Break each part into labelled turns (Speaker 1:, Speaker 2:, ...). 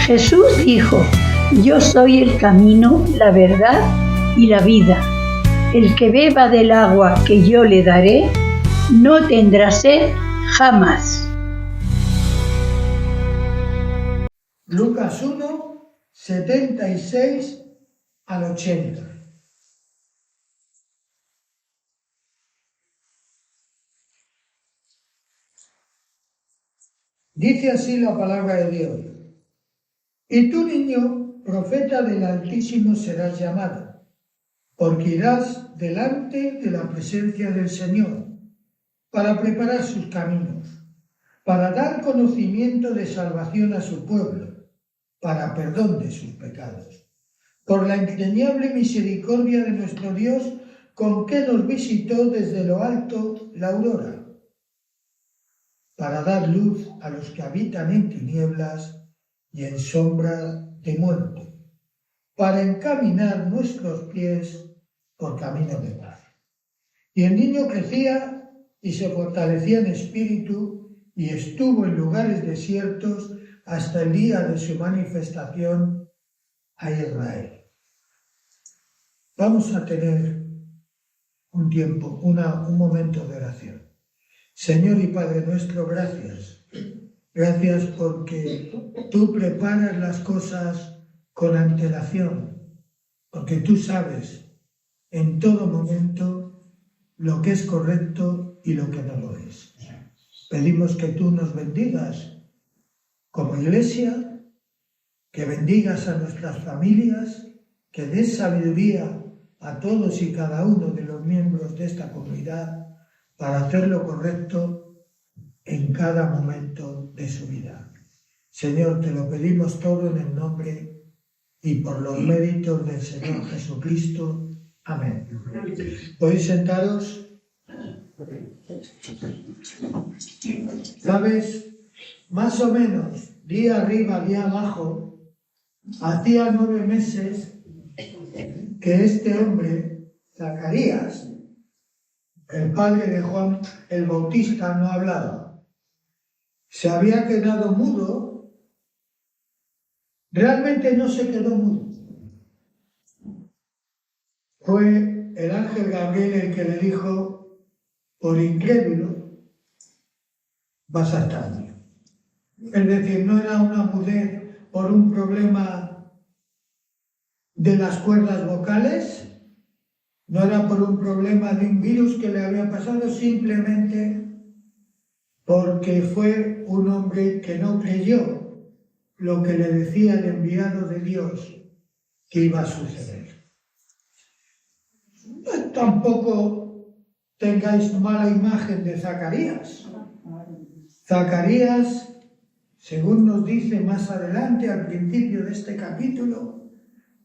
Speaker 1: Jesús dijo: yo soy el camino, la verdad y la vida. El que beba del agua que yo le daré, no tendrá sed jamás.
Speaker 2: Lucas 1, 76 al 80. Dice así la palabra de Dios: y tú, niño, profeta del Altísimo serás llamado, porque irás delante de la presencia del Señor, para preparar sus caminos, para dar conocimiento de salvación a su pueblo, para perdón de sus pecados, por la entrañable misericordia de nuestro Dios, con que nos visitó desde lo alto la aurora, para dar luz a los que habitan en tinieblas y en sombra de muerte, para encaminar nuestros pies por camino de paz. Y el niño crecía y se fortalecía en espíritu y estuvo en lugares desiertos hasta el día de su manifestación a Israel. Vamos a tener un tiempo, un momento de oración. Señor y Padre nuestro, gracias. Gracias porque tú preparas las cosas con antelación, porque tú sabes en todo momento lo que es correcto y lo que no lo es. Pedimos que tú nos bendigas como iglesia, que bendigas a nuestras familias, que des sabiduría a todos y cada uno de los miembros de esta comunidad para hacer lo correcto en cada momento de su vida. Señor, te lo pedimos todo en el nombre y por los méritos del Señor Jesucristo. Amén. ¿Podéis sentaros? ¿Sabes? Más o menos, día arriba, día abajo, hacía 9 meses que este hombre, Zacarías, el padre de Juan el Bautista, no hablaba. Se había quedado mudo. Realmente no se quedó mudo. Fue el ángel Gabriel el que le dijo: por incrédulo vas a estar mudo. Es decir, no era una mudez por un problema de las cuerdas vocales, no era por un problema de un virus que le había pasado, simplemente porque fue un hombre que no creyó lo que le decía el enviado de Dios que iba a suceder. Tampoco tengáis mala imagen de Zacarías. Zacarías, según nos dice más adelante al principio de este capítulo,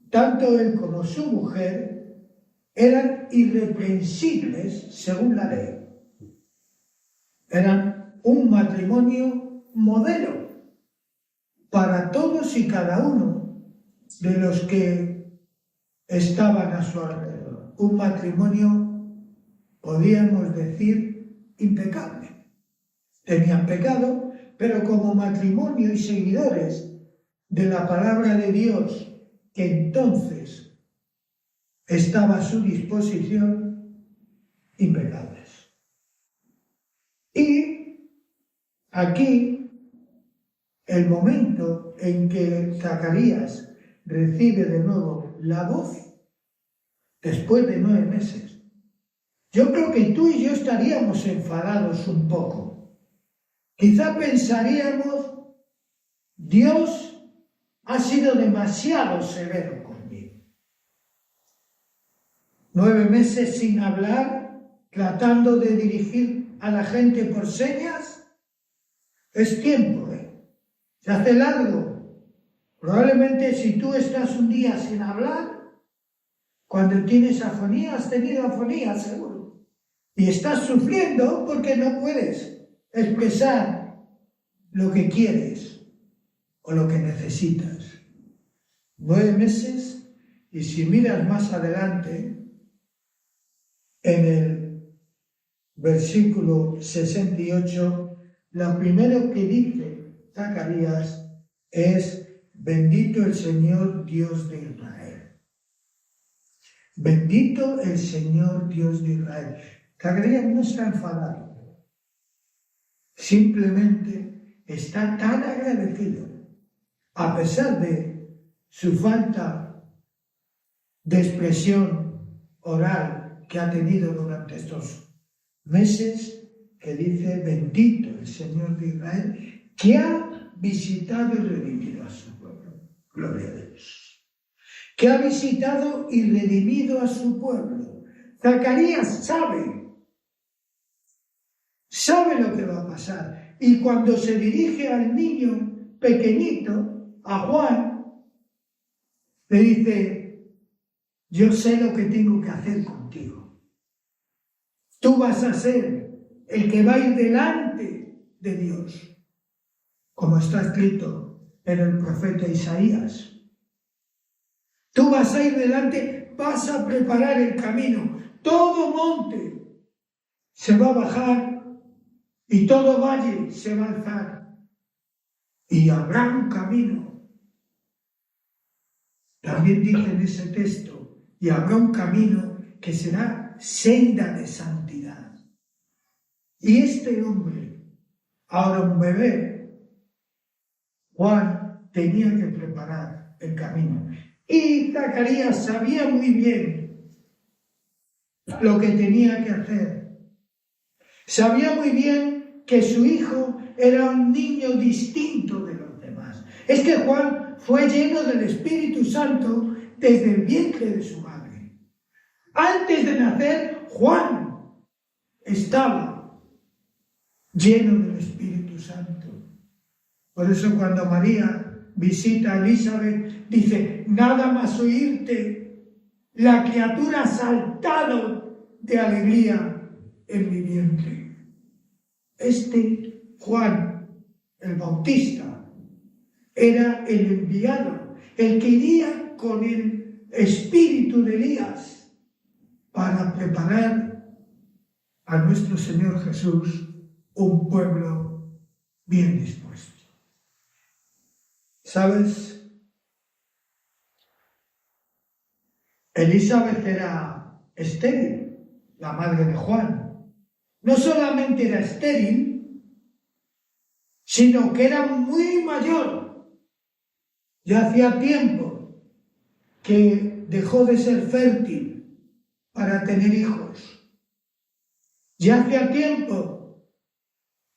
Speaker 2: tanto él como su mujer eran irreprensibles según la ley. Eran un matrimonio modelo para todos y cada uno de los que estaban a su alrededor. Un matrimonio, podríamos decir, impecable. Tenían pecado, pero como matrimonio y seguidores de la palabra de Dios, que entonces estaba a su disposición, impecables. Y aquí, el momento en que Zacarías recibe de nuevo la voz, después de 9 meses, yo creo que tú y yo estaríamos enfadados un poco. Quizá pensaríamos: Dios ha sido demasiado severo conmigo. 9 meses sin hablar, tratando de dirigir a la gente por señas. Es tiempo, se hace largo. Probablemente si tú estás un día sin hablar, cuando tienes afonía, has tenido afonía seguro, y estás sufriendo porque no puedes expresar lo que quieres o lo que necesitas. 9 meses, y si miras más adelante, en el versículo 68, lo primero que dice Zacarías es: Bendito el Señor Dios de Israel. Bendito el Señor Dios de Israel. Zacarías no está enfadado. Simplemente está tan agradecido, a pesar de su falta de expresión oral que ha tenido durante estos meses, que dice: bendito el Señor de Israel, que ha visitado y redimido a su pueblo. Gloria a Dios. Que ha visitado y redimido a su pueblo. Zacarías sabe lo que va a pasar. Y cuando se dirige al niño pequeñito, a Juan, le dice: yo sé lo que tengo que hacer contigo. Tú vas a ser el que va a ir delante de Dios, como está escrito en el profeta Isaías. Tú vas a ir delante, vas a preparar el camino. Todo monte se va a bajar y todo valle se va a alzar. Y habrá un camino. También dice en ese texto: y habrá un camino que será senda de santidad. Y este hombre, ahora un bebé, Juan, tenía que preparar el camino. Y Zacarías sabía muy bien lo que tenía que hacer. Sabía muy bien que su hijo era un niño distinto de los demás. Es que Juan fue lleno del Espíritu Santo desde el vientre de su madre. Antes de nacer, Juan estaba lleno del Espíritu Santo. Por eso cuando María visita a Elizabeth, dice: nada más oírte, la criatura ha saltado de alegría en mi vientre. Este Juan, el Bautista, era el enviado, el que iría con el espíritu de Elías para preparar a nuestro Señor Jesús un pueblo bien dispuesto. ¿Sabes? Elizabeth era estéril, la madre de Juan. No solamente era estéril, sino que era muy mayor. Ya hacía tiempo que dejó de ser fértil para tener hijos. Ya hacía tiempo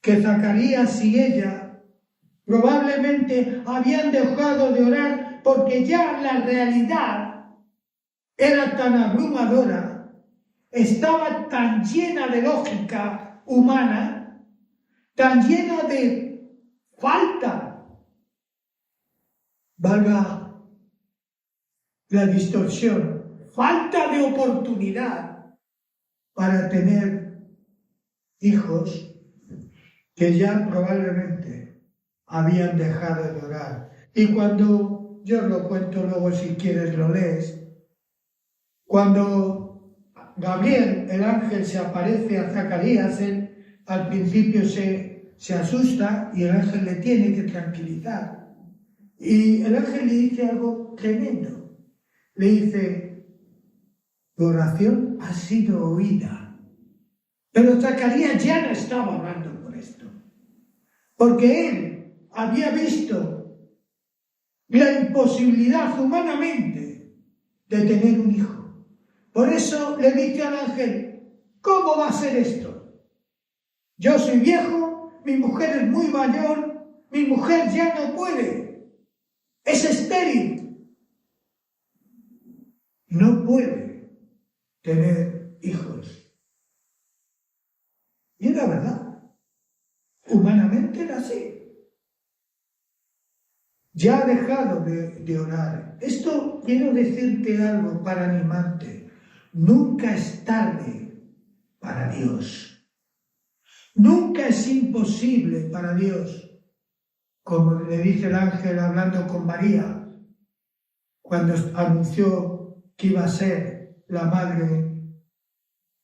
Speaker 2: que Zacarías y ella probablemente habían dejado de orar, porque ya la realidad era tan abrumadora, estaba tan llena de lógica humana, tan llena de falta, valga la distorsión, falta de oportunidad para tener hijos, que ya probablemente habían dejado de orar. Y cuando, yo os lo cuento luego, si quieres lo lees, cuando Gabriel, el ángel, se aparece a Zacarías, él al principio se asusta y el ángel le tiene que tranquilizar. Y el ángel le dice algo tremendo. Le dice: tu oración ha sido oída. Pero Zacarías ya no estaba orando por esto, porque él había visto la imposibilidad humanamente de tener un hijo. Por eso le dice al ángel: ¿cómo va a ser esto? Yo soy viejo, mi mujer es muy mayor, mi mujer ya no puede, es estéril, no puede tener hijos. Y era verdad, humanamente era así. Ya ha dejado de orar. Esto quiero decirte algo para animarte. Nunca es tarde para Dios. Nunca es imposible para Dios. Como le dice el ángel hablando con María, cuando anunció que iba a ser la madre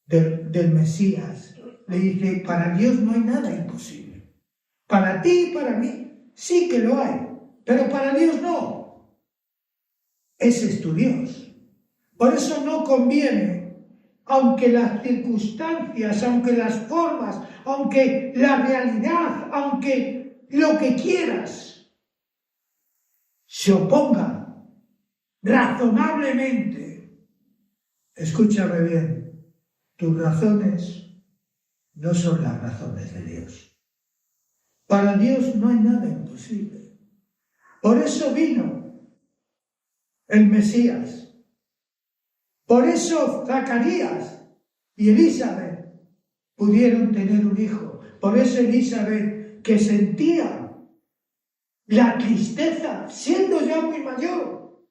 Speaker 2: del Mesías. Le dice: para Dios no hay nada imposible. Para ti y para mí sí que lo hay. Pero para Dios no. Ese es tu Dios. Por eso no conviene, aunque las circunstancias, aunque las formas, aunque la realidad, aunque lo que quieras, se oponga razonablemente. Escúchame bien, tus razones no son las razones de Dios. Para Dios no hay nada imposible. Por eso vino el Mesías. Por eso Zacarías y Elizabeth pudieron tener un hijo. Por eso Elizabeth, que sentía la tristeza, siendo ya muy mayor,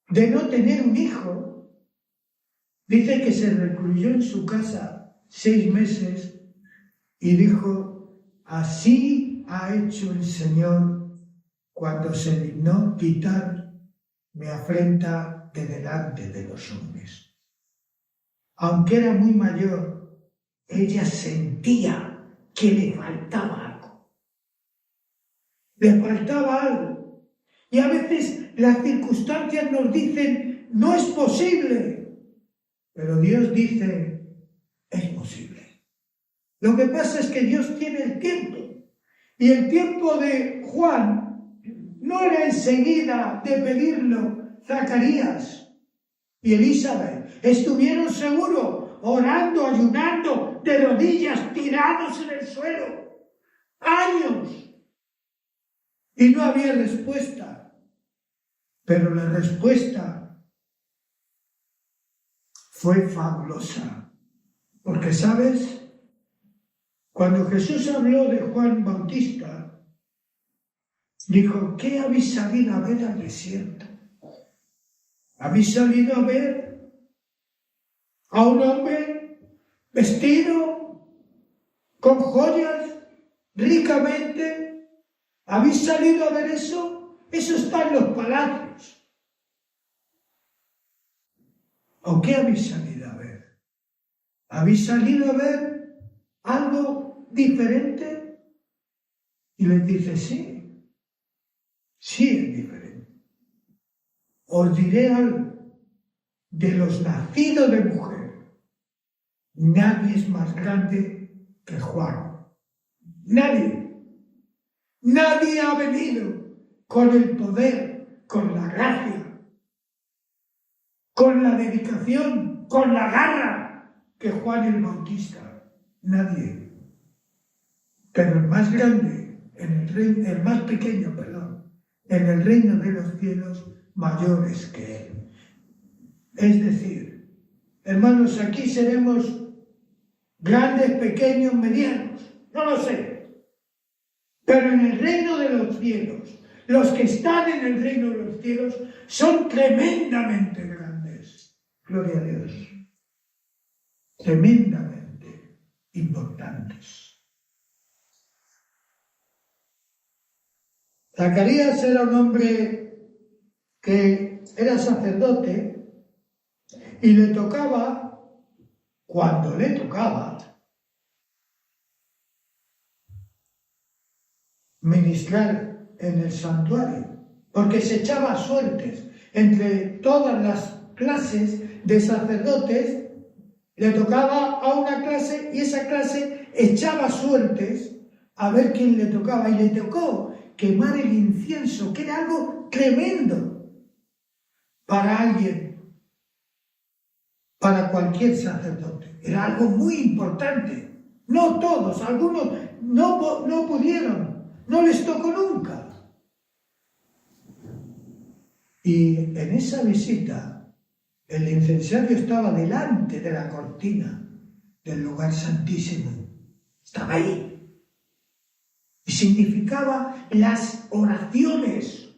Speaker 2: de no tener un hijo, dice que se recluyó en su casa 6 meses y dijo: así ha hecho el Señor cuando se dignó quitar mi afrenta de delante de los hombres. Aunque era muy mayor, ella sentía que le faltaba algo. Le faltaba algo. Y a veces las circunstancias nos dicen: no es posible. Pero Dios dice: es posible. Lo que pasa es que Dios tiene el tiempo. Y el tiempo de Juan no era enseguida de pedirlo. Zacarías y Elizabeth estuvieron seguro orando, ayunando, de rodillas, tirados en el suelo, años, y no había respuesta. Pero la respuesta fue fabulosa, porque, ¿sabes? Cuando Jesús habló de Juan Bautista, dijo: ¿qué habéis salido a ver al desierto? ¿Habéis salido a ver a un hombre vestido con joyas ricamente? ¿Habéis salido a ver eso? Eso está en los palacios. ¿O qué habéis salido a ver? ¿Habéis salido a ver algo diferente? Y les dice: sí, sí es diferente. Os diré algo: de los nacidos de mujer, nadie es más grande que Juan. Nadie. Nadie ha venido con el poder, con la gracia, con la dedicación, con la garra que Juan el Bautista. Nadie. Pero el más grande, el más pequeño, en el reino de los cielos, mayores que él. Es decir, hermanos, aquí seremos grandes, pequeños, medianos, no lo sé. Pero en el reino de los cielos, los que están en el reino de los cielos son tremendamente grandes. Gloria a Dios. Tremendamente importantes. Zacarías era un hombre que era sacerdote y le tocaba, cuando le tocaba, ministrar en el santuario, porque se echaba suertes entre todas las clases de sacerdotes. Le tocaba a una clase y esa clase echaba suertes a ver quién le tocaba, y le tocó quemar el incienso, que era algo tremendo para alguien, para cualquier sacerdote. Era algo muy importante. No todos, algunos no pudieron, no les tocó nunca. Y en esa visita, el incensario estaba delante de la cortina del lugar santísimo. Estaba ahí. Y significaba las oraciones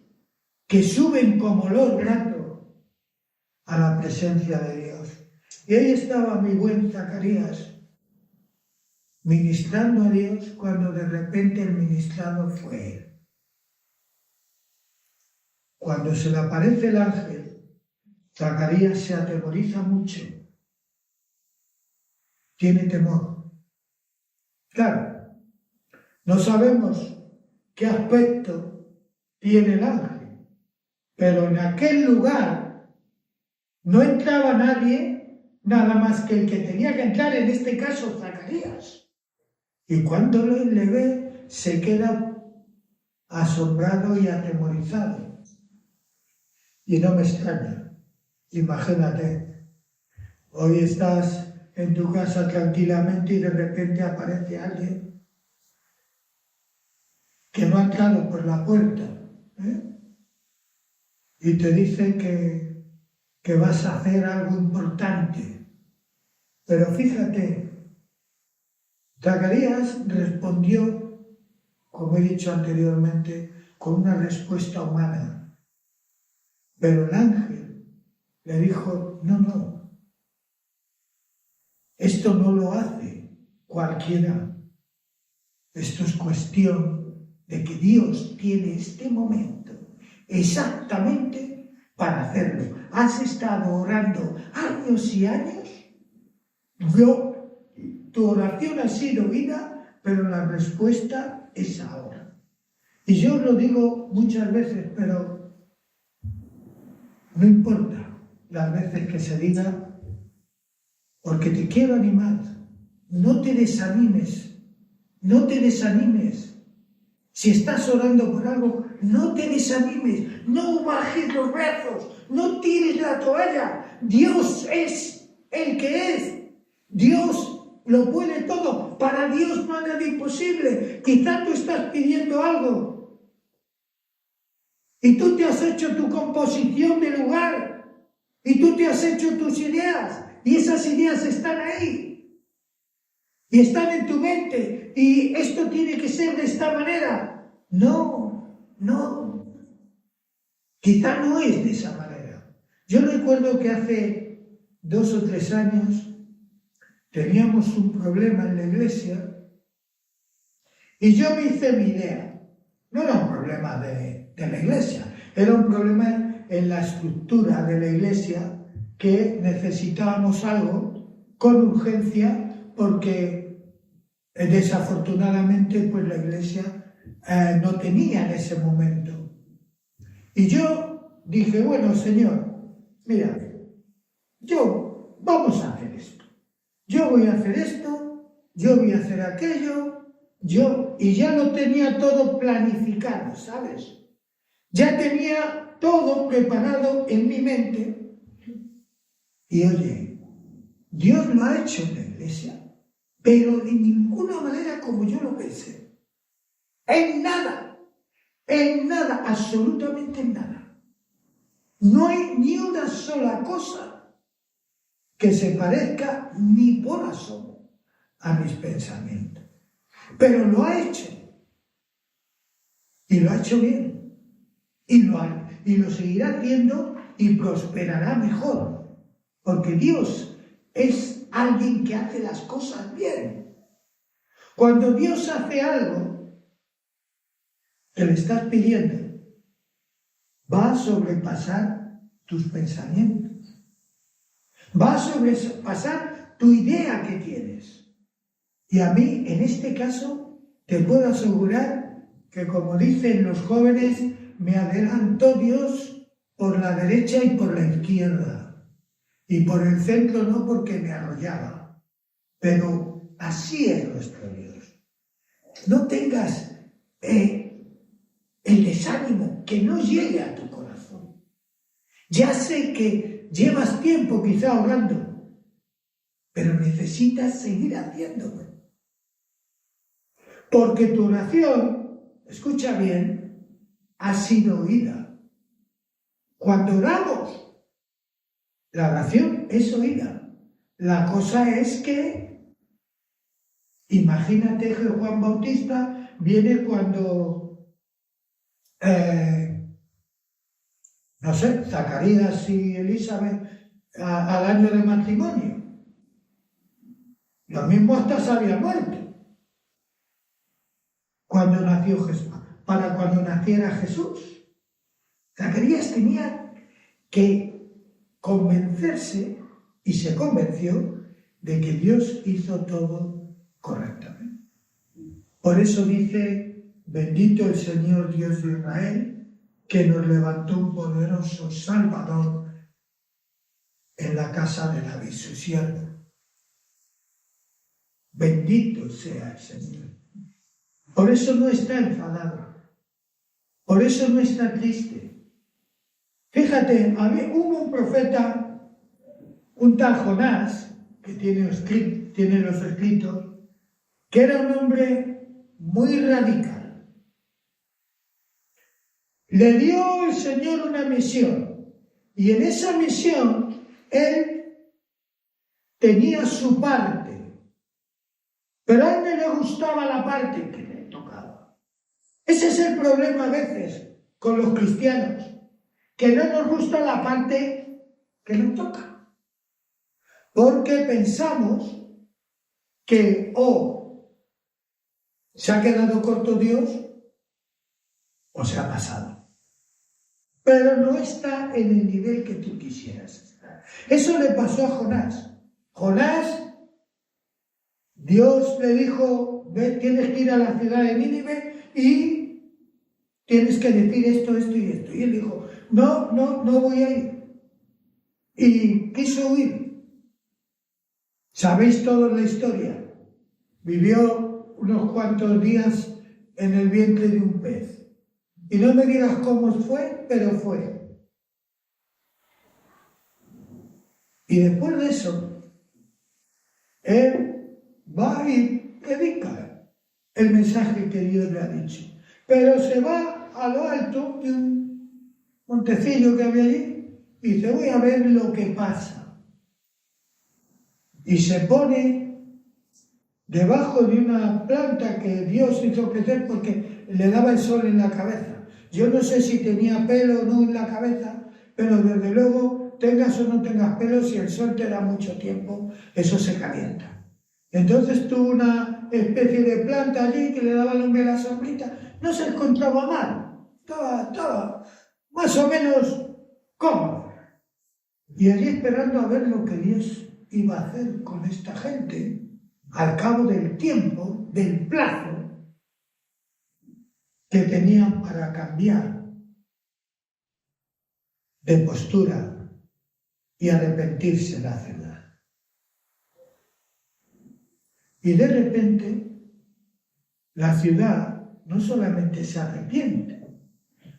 Speaker 2: que suben como olor grato a la presencia de Dios. Y ahí estaba mi buen Zacarías, ministrando a Dios, cuando de repente el ministrado fue él. Cuando se le aparece el ángel, Zacarías se atemoriza mucho. Tiene temor. Claro, no sabemos qué aspecto tiene el ángel, Pero en aquel lugar no entraba nadie, nada más que el que tenía que entrar, en este caso Zacarías. Y cuando le ve, se queda asombrado y atemorizado. Y no me extraña. Imagínate, hoy estás en tu casa tranquilamente y de repente aparece alguien que no ha entrado por la puerta, y te dice que vas a hacer algo importante. Pero fíjate, Zacarías respondió, como he dicho anteriormente, con una respuesta humana. Pero el ángel le dijo, no, esto no lo hace cualquiera. Esto es cuestión de que Dios tiene este momento exactamente para hacerlo. Has estado orando años y años, tu oración ha sido oída, pero la respuesta es ahora. Y yo lo digo muchas veces, pero no importa las veces que se diga, porque te quiero animar. No te desanimes, no te desanimes. Si estás orando por algo, no te desanimes, no bajes los brazos, no tires la toalla. Dios es el que es. Dios lo puede todo. Para Dios no hay nada imposible. Quizá tú estás pidiendo algo y tú te has hecho tu composición de lugar y tú te has hecho tus ideas y esas ideas están ahí. Y están en tu mente, y esto tiene que ser de esta manera. No. Quizá no es de esa manera. Yo recuerdo que hace 2 o 3 años teníamos un problema en la iglesia y yo me hice mi idea. No era un problema de la iglesia, era un problema en la estructura de la iglesia, que necesitábamos algo con urgencia porque desafortunadamente pues la iglesia no tenía en ese momento. Y yo dije, bueno, Señor, mira, vamos a hacer esto. Yo voy a hacer esto, yo voy a hacer aquello, y ya lo tenía todo planificado, ¿sabes? Ya tenía todo preparado en mi mente. Y oye, Dios lo ha hecho en la iglesia, pero de ninguna manera como yo lo pensé. En nada, absolutamente en nada. No hay ni una sola cosa que se parezca ni por asomo a mis pensamientos. Pero lo ha hecho. Y lo ha hecho bien. Y lo seguirá haciendo y prosperará mejor. Porque Dios es alguien que hace las cosas bien. Cuando Dios hace algo que le estás pidiendo, va a sobrepasar tus pensamientos. Va a sobrepasar tu idea que tienes. Y a mí, en este caso, te puedo asegurar que, como dicen los jóvenes, me adelantó Dios por la derecha y por la izquierda. Y por el centro no, porque me arrollaba. Pero así es nuestro Dios. No tengas el desánimo, que no llegue a tu corazón. Ya sé que llevas tiempo quizá orando, pero necesitas seguir haciéndolo. Porque tu oración, escucha bien, ha sido oída. Cuando oramos, la oración es oída. La cosa es que, imagínate que Juan Bautista viene cuando, Zacarías y Elizabeth al año de matrimonio. Lo mismo hasta se había muerto. Cuando nació Jesús, para cuando naciera Jesús. Zacarías tenía que convencerse, y se convenció, de que Dios hizo todo correctamente. Por eso dice, bendito el Señor Dios de Israel, que nos levantó un poderoso Salvador en la casa de David, su siervo. Bendito sea el Señor. Por eso no está enfadado. Por eso no está triste. Fíjate, hubo un profeta, un tal Jonás, que tiene los escritos, que era un hombre muy radical. Le dio el Señor una misión, y en esa misión él tenía su parte, pero a él no le gustaba la parte que le tocaba. Ese es el problema a veces con los cristianos, que no nos gusta la parte que nos toca, porque pensamos que se ha quedado corto Dios o se ha pasado, pero no está en el nivel que tú quisieras estar. Eso le pasó a Jonás. Jonás, Dios le dijo: tienes que ir a la ciudad de Nínive y tienes que decir esto, esto y esto. Y él dijo: no voy a ir. Y quiso huir. Sabéis toda la historia. Vivió unos cuantos días en el vientre de un pez. Y no me digas cómo fue, pero fue. Y después de eso, él va y predica el mensaje que Dios le ha dicho. Pero se va a lo alto de un montecillo que había allí y dice: voy a ver lo que pasa. Y se pone debajo de una planta que Dios hizo crecer porque le daba el sol en la cabeza. Yo no sé si tenía pelo o no en la cabeza, pero desde luego, tengas o no tengas pelo, si el sol te da mucho tiempo, eso se calienta. Entonces tuvo una especie de planta allí que le daba al hombre la sombrita. No se encontraba mal, estaba más o menos cómodo. Y allí esperando a ver lo que Dios iba a hacer con esta gente al cabo del tiempo, del plazo que tenían para cambiar de postura y arrepentirse de la ciudad. Y de repente, la ciudad no solamente se arrepiente,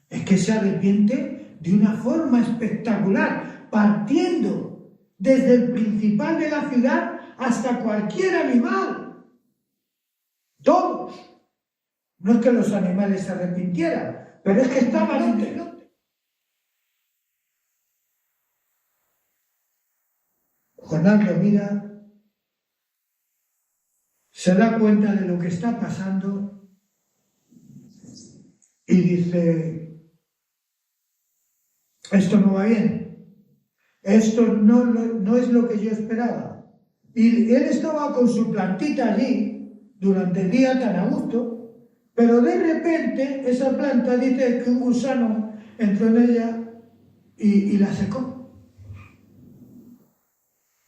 Speaker 2: es que se arrepiente de una forma espectacular, partiendo desde el principal de la ciudad hasta cualquier animal. Todos. No es que los animales se arrepintieran, pero es que estaban en el. Jonás lo mira, se da cuenta de lo que está pasando y dice: esto no va bien, esto no es lo que yo esperaba. Y él estaba con su plantita allí durante el día tan a gusto, pero de repente esa planta dice que un gusano entró en ella y la secó.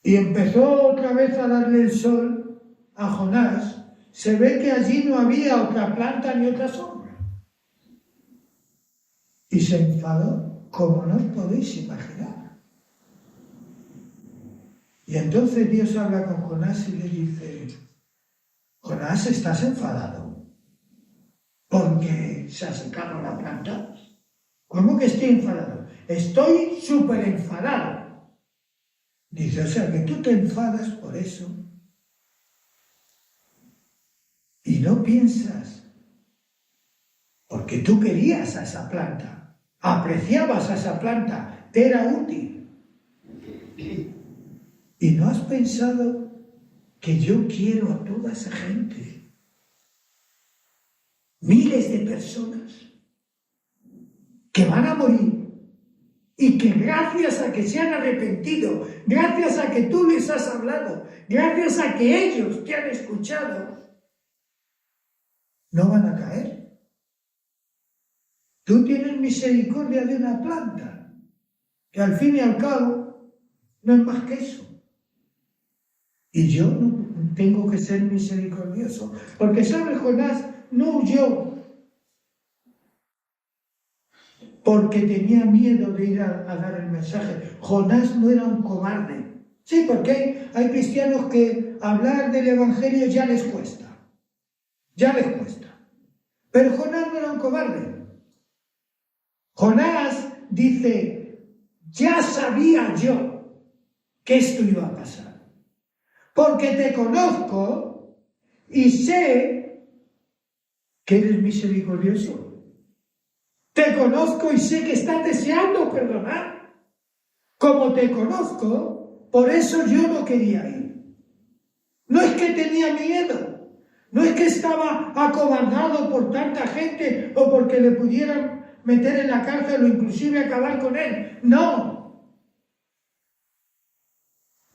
Speaker 2: Y empezó otra vez a darle el sol a Jonás. Se ve que allí no había otra planta ni otra sombra. Y se enfadó, como no os podéis imaginar. Y entonces Dios habla con Jonás y le dice: Jonás, ¿estás enfadado porque se ha secado la planta? ¿Cómo que estoy enfadado? Estoy súper enfadado. Dice: o sea, que tú te enfadas por eso y no piensas, porque tú querías a esa planta, apreciabas a esa planta, te era útil, y no has pensado que yo quiero a toda esa gente, miles de personas que van a morir y que gracias a que se han arrepentido, gracias a que tú les has hablado, gracias a que ellos te han escuchado, no van a caer. Tú tienes misericordia de una planta, que al fin y al cabo no es más que eso. Y yo no tengo que ser misericordioso, porque, ¿sabes? Jonás no huyó porque tenía miedo de ir a dar el mensaje. Jonás no era un cobarde. Sí, porque hay cristianos que hablar del Evangelio ya les cuesta. Ya les cuesta. Pero Jonás no era un cobarde. Jonás dice, ya sabía yo que esto iba a pasar. Porque te conozco y sé que eres misericordioso. Te conozco y sé que estás deseando perdonar. Como te conozco, por eso yo no quería ir. No es que tenía miedo, no es que estaba acobardado por tanta gente o porque le pudieran meter en la cárcel o inclusive acabar con él. No.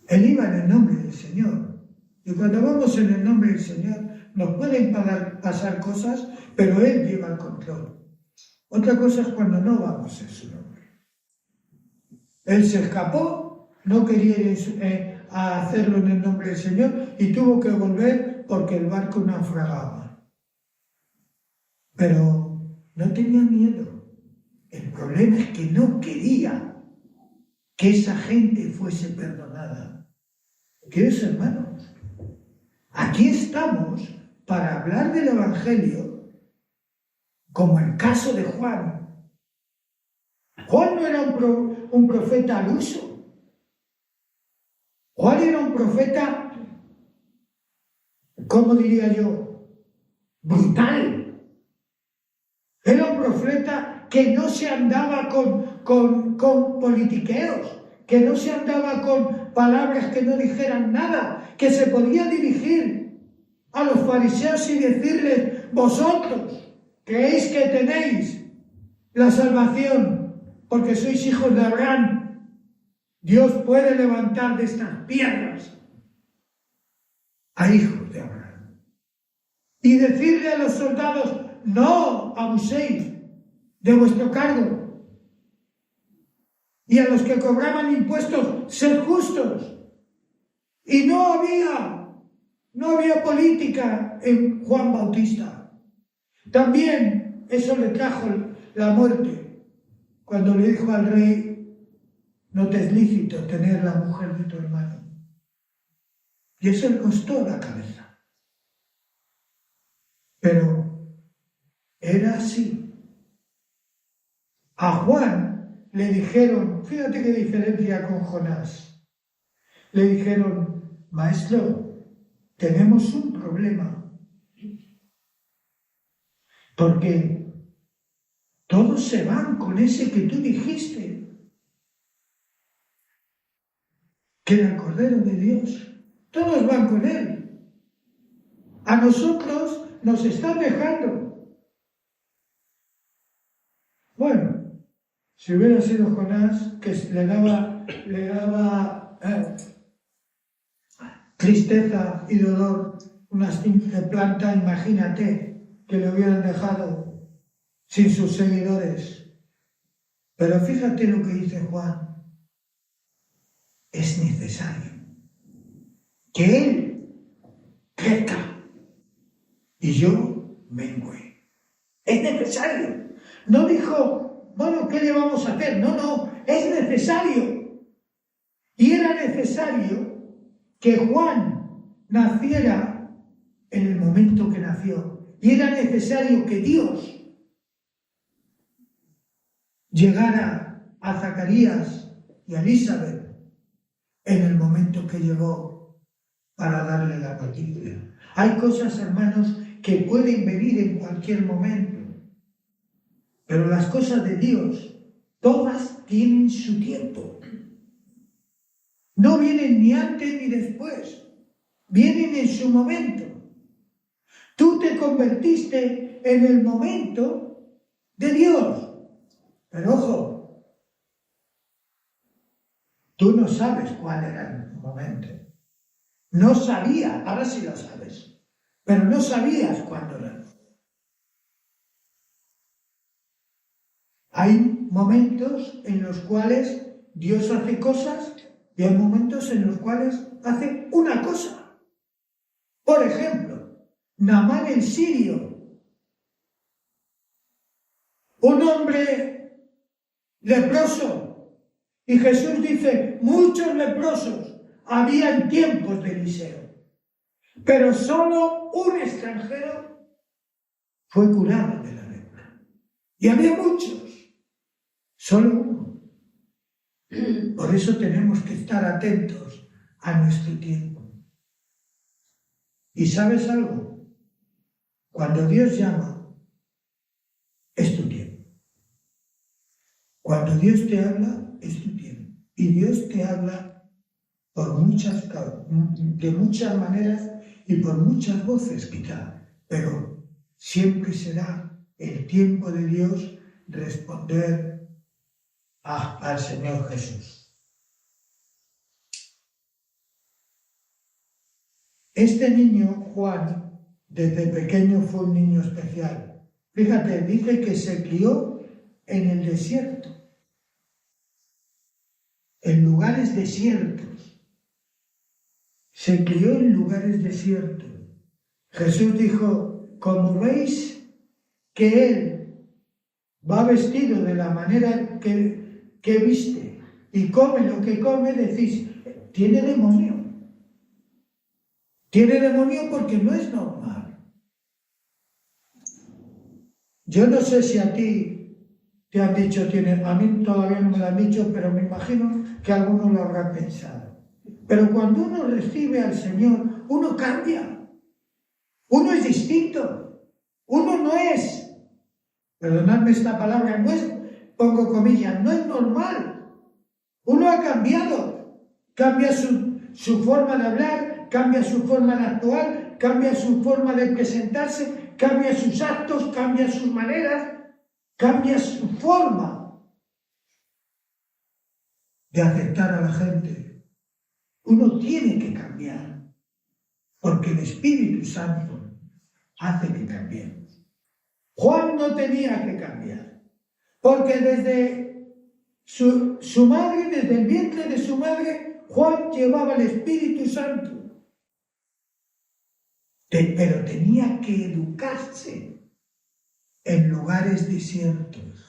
Speaker 2: Él iba en el nombre del Señor. Y cuando vamos en el nombre del Señor, nos pueden pasar cosas, pero Él lleva el control. Otra cosa es cuando no vamos en su nombre. Él se escapó, no quería ir a hacerlo en el nombre del Señor y tuvo que volver porque el barco naufragaba. Pero no tenía miedo. El problema es que no quería que esa gente fuese perdonada. Queridos hermanos, aquí estamos para hablar del Evangelio como el caso de Juan. Juan no era un profeta al uso. Juan era un profeta, ¿cómo diría yo? Brutal. Era un profeta que no se andaba con politiqueos, que no se andaba con palabras que no dijeran nada, que se podía dirigir a los fariseos y decirles, vosotros creéis que tenéis la salvación porque sois hijos de Abraham, Dios puede levantar de estas piedras a hijos de Abraham. Y decirle a los soldados, no abuséis de vuestro cargo. Y a los que cobraban impuestos, sed justos. Y no había política en Juan Bautista. También eso le trajo la muerte, cuando le dijo al rey, no te es lícito tener la mujer de tu hermano. Y eso le costó la cabeza. Pero era así. A Juan le dijeron, fíjate qué diferencia con Jonás. Le dijeron, maestro, tenemos un problema. Porque todos se van con ese que tú dijiste, que era el Cordero de Dios. Todos van con él. A nosotros nos están dejando. Bueno, si hubiera sido Jonás, que le daba tristeza y dolor una simple planta, imagínate que le hubieran dejado sin sus seguidores. Pero fíjate lo que dice Juan. Es necesario que Él crezca y yo mengüe. Es necesario. No dijo, bueno, ¿qué le vamos a hacer? No, es necesario. Y era necesario que Juan naciera en el momento que nació. Y era necesario que Dios llegara a Zacarías y a Elizabeth en el momento que llegó para darle la noticia. Hay cosas, hermanos, que pueden venir en cualquier momento, pero las cosas de Dios, todas tienen su tiempo. No vienen ni antes ni después, vienen en su momento. Tú te convertiste en el momento de Dios, pero ojo, tú no sabes cuál era el momento. No sabías, ahora sí lo sabes, pero no sabías cuándo era. Hay momentos en los cuales Dios hace cosas y hay momentos en los cuales hace una cosa. Por ejemplo, Naamán el sirio, un hombre leproso. Y Jesús dice, muchos leprosos había en tiempos de Eliseo, pero solo un extranjero fue curado de la lepra. Y había muchos, solo uno. Por eso tenemos que estar atentos a nuestro tiempo. ¿Y sabes algo? Cuando Dios llama, es tu tiempo. Cuando Dios te habla, es tu tiempo. Y Dios te habla de muchas maneras y por muchas voces quizá, pero siempre será el tiempo de Dios responder al Señor Jesús. Este niño, Juan, desde pequeño fue un niño especial. Fíjate, dice que se crió en el desierto, en lugares desiertos. Se crió en lugares desiertos. Jesús dijo, como veis que Él va vestido de la manera que viste y come lo que come, decís, tiene demonio. Tiene demonio porque no es normal. Yo no sé si a ti te han dicho, a mí todavía no me lo han dicho, pero me imagino que algunos lo habrán pensado. Pero cuando uno recibe al Señor, uno cambia. Uno es distinto. Uno no es, perdonadme esta palabra, no es, pongo comillas, no es normal. Uno ha cambiado. Cambia su forma de hablar, cambia su forma de actuar, cambia su forma de presentarse, cambia sus actos, cambia sus maneras, cambia su forma de aceptar a la gente. Uno tiene que cambiar, porque el Espíritu Santo hace que cambiemos. Juan no tenía que cambiar, porque desde su madre, desde el vientre de su madre, Juan llevaba el Espíritu Santo. Pero tenía que educarse en lugares desiertos.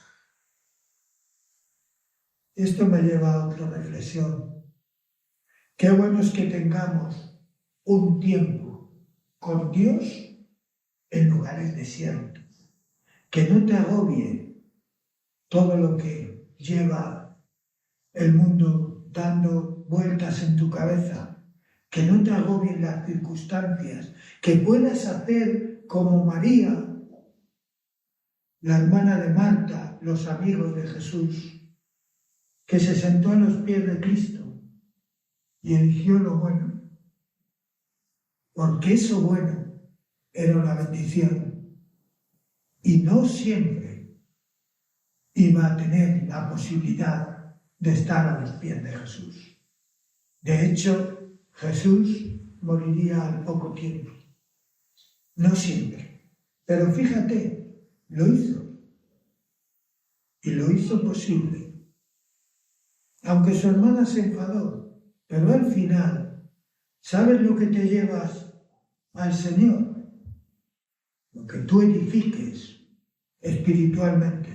Speaker 2: Esto me lleva a otra reflexión. Qué bueno es que tengamos un tiempo con Dios en lugares desiertos. Que no te agobie todo lo que lleva el mundo dando vueltas en tu cabeza. Que no te agobien las circunstancias. Que puedas hacer como María, la hermana de Marta, los amigos de Jesús, que se sentó a los pies de Cristo y eligió lo bueno, porque eso bueno era una bendición y no siempre iba a tener la posibilidad de estar a los pies de Jesús. De hecho, Jesús moriría al poco tiempo, no siempre, pero fíjate, lo hizo y lo hizo posible. Aunque su hermana se enfadó, pero al final, ¿sabes lo que te llevas al Señor? Lo que tú edifiques espiritualmente.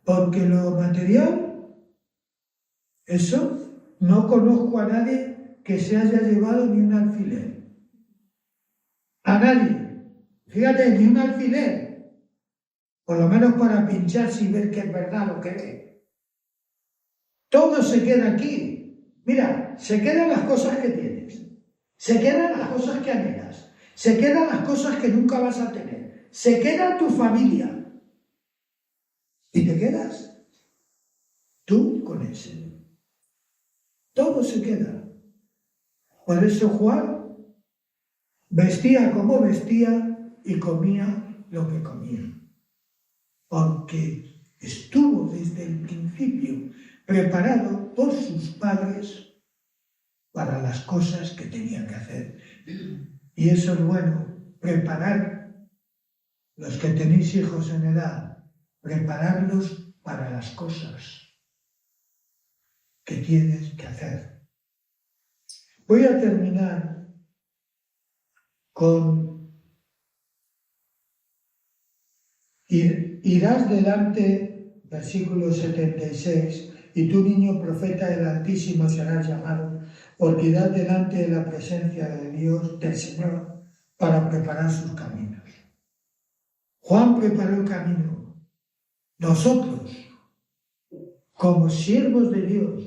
Speaker 2: Porque lo material, eso, no conozco a nadie que se haya llevado ni un alfiler. A nadie. Fíjate, ni un alfiler. Por lo menos para pincharse y ver que es verdad lo que ve. Todo se queda aquí. Mira, se quedan las cosas que tienes. Se quedan las cosas que anhelas. Se quedan las cosas que nunca vas a tener. Se queda tu familia. Y te quedas tú con el Señor. Todo se queda. Por eso Juan vestía como vestía y comía lo que comía. Porque estuvo desde el principio preparado por sus padres para las cosas que tenía que hacer. Y eso es bueno, preparar, los que tenéis hijos en edad, prepararlos para las cosas que tienes que hacer. Voy a terminar con irás delante versículo 76, y tú, niño profeta del Altísimo, serás llamado, porque irás delante de la presencia de Dios, del Señor, para preparar sus caminos. Juan preparó el camino. Nosotros, como siervos de Dios,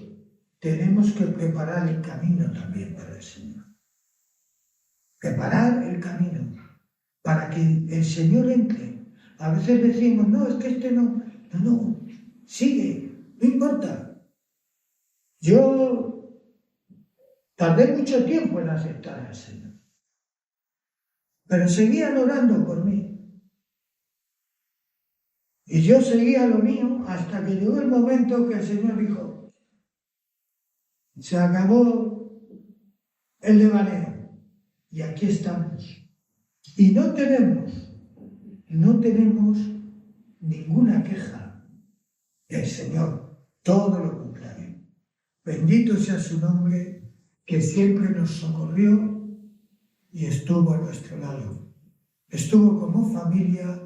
Speaker 2: tenemos que preparar el camino también para el Señor. Preparar el camino para que el Señor entre. A veces decimos, no, es que este no, sigue, no importa. Yo tardé mucho tiempo en aceptar al Señor, pero seguían orando por mí. Y yo seguía lo mío hasta que llegó el momento que el Señor dijo, se acabó el devaneo y aquí estamos. Y no tenemos ninguna queja del Señor, todo lo contrario. Bendito sea su nombre, que siempre nos socorrió y estuvo a nuestro lado. Estuvo como familia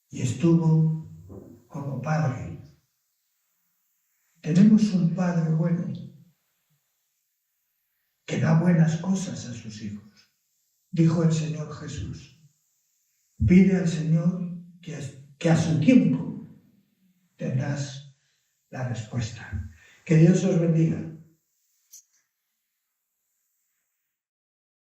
Speaker 2: y estuvo como padre. Tenemos un Padre bueno que da buenas cosas a sus hijos. Dijo el Señor Jesús, pide al Señor que a su tiempo tendrás la respuesta. Que Dios os bendiga.